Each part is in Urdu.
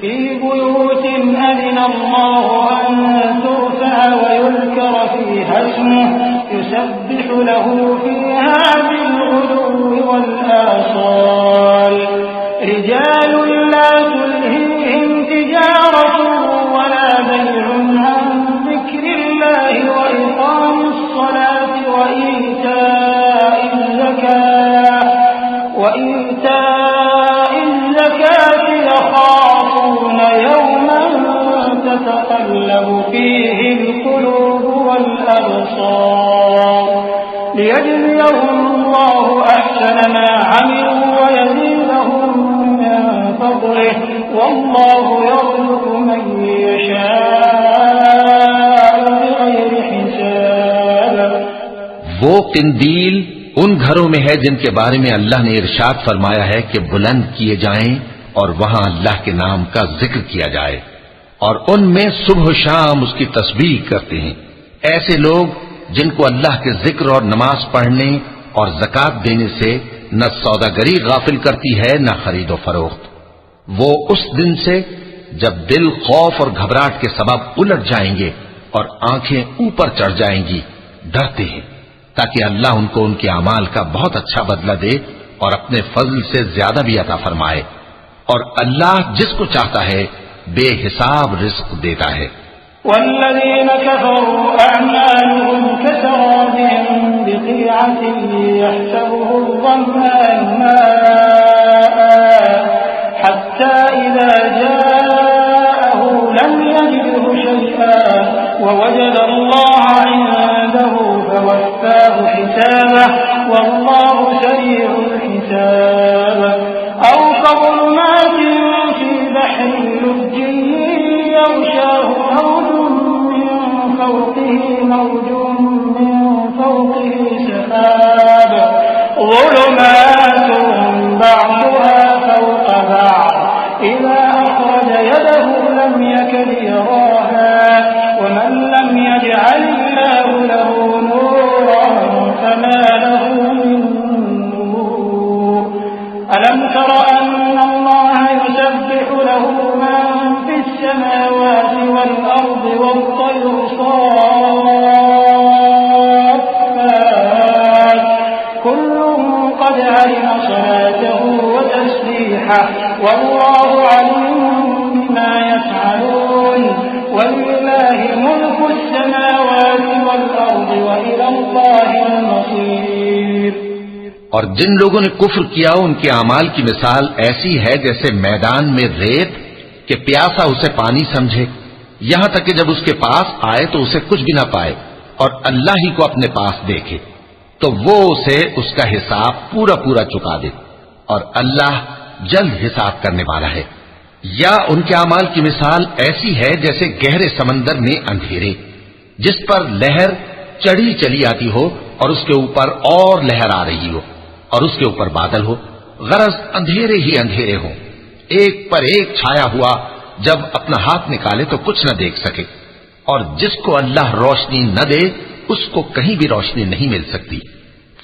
في بيوت أذن الله أن ترفع ويذكر فيها اسمه يسبح له فيها بالغدو والآصال رجال لا تلهيهم تجارة ولا بيع عن ذكر الله وإقام الصلاة وإيتاء الزكاة يخافون يوما تتقلب فيه القلوب والأبصار ليجزيهم الله أحسن ما عملوا ويزيدهم من فضله والله يرزق من يشاء بغير حساب. وہ قندیل ان گھروں میں ہے جن کے بارے میں اللہ نے ارشاد فرمایا ہے کہ بلند کیے جائیں اور وہاں اللہ کے نام کا ذکر کیا جائے اور ان میں صبح و شام اس کی تسبیح کرتے ہیں. ایسے لوگ جن کو اللہ کے ذکر اور نماز پڑھنے اور زکوٰۃ دینے سے نہ سوداگری غافل کرتی ہے نہ خرید و فروخت. وہ اس دن سے جب دل خوف اور گھبراہٹ کے سبب الٹ جائیں گے اور آنکھیں اوپر چڑھ جائیں گی ڈرتے ہیں تاکہ اللہ ان کو ان کے اعمال کا بہت اچھا بدلہ دے اور اپنے فضل سے زیادہ بھی عطا فرمائے. اور اللہ جس کو چاہتا ہے بے حساب رزق دیتا ہے. والذين كفروا أعمالهم كسراب بقيعة يحسبه الظمآن ماء حتى إذا جاءه لم يجده شيئا ووجد الله عنده فوفاه حسابه والله سريع الحساب. أو كظلمات في بحر لج يغشاه موج من فوقه سحاب ظلمات بعضها فوق بعض إذا أخرج يده لم يكد يراها ومن لم يجعل الله له نورا فما له من نور. ألم تر أن الله يسبح له من في السماوات والأرض والطير صافات كل قد علم صلاته وتسبيحه والله عليم بما يفعلون. ولله ملك السماوات والأرض وإلى الله المصير. اور جن لوگوں نے کفر کیا ان کے اعمال کی مثال ایسی ہے جیسے میدان میں ریت کہ پیاسا اسے پانی سمجھے یہاں تک کہ جب اس کے پاس آئے تو اسے کچھ بھی نہ پائے اور اللہ ہی کو اپنے پاس دیکھے تو وہ اسے اس کا حساب پورا پورا چکا دے اور اللہ جلد حساب کرنے والا ہے. یا ان کے اعمال کی مثال ایسی ہے جیسے گہرے سمندر میں اندھیرے جس پر لہر چڑھی چلی آتی ہو اور اس کے اوپر اور لہر آ رہی ہو اور اس کے اوپر بادل ہو غرض اندھیرے ہی اندھیرے ہوں ایک پر ایک چھایا ہوا جب اپنا ہاتھ نکالے تو کچھ نہ دیکھ سکے. اور جس کو اللہ روشنی نہ دے اس کو کہیں بھی روشنی نہیں مل سکتی.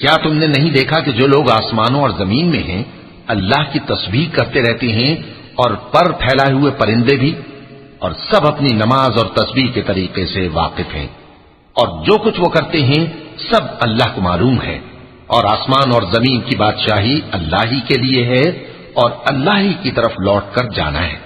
کیا تم نے نہیں دیکھا کہ جو لوگ آسمانوں اور زمین میں ہیں اللہ کی تسبیح کرتے رہتے ہیں اور پر پھیلائے ہوئے پرندے بھی اور سب اپنی نماز اور تسبیح کے طریقے سے واقف ہیں اور جو کچھ وہ کرتے ہیں سب اللہ کو معلوم ہے. اور آسمان اور زمین کی بادشاہی اللہ ہی کے لیے ہے اور اللہ ہی کی طرف لوٹ کر جانا ہے.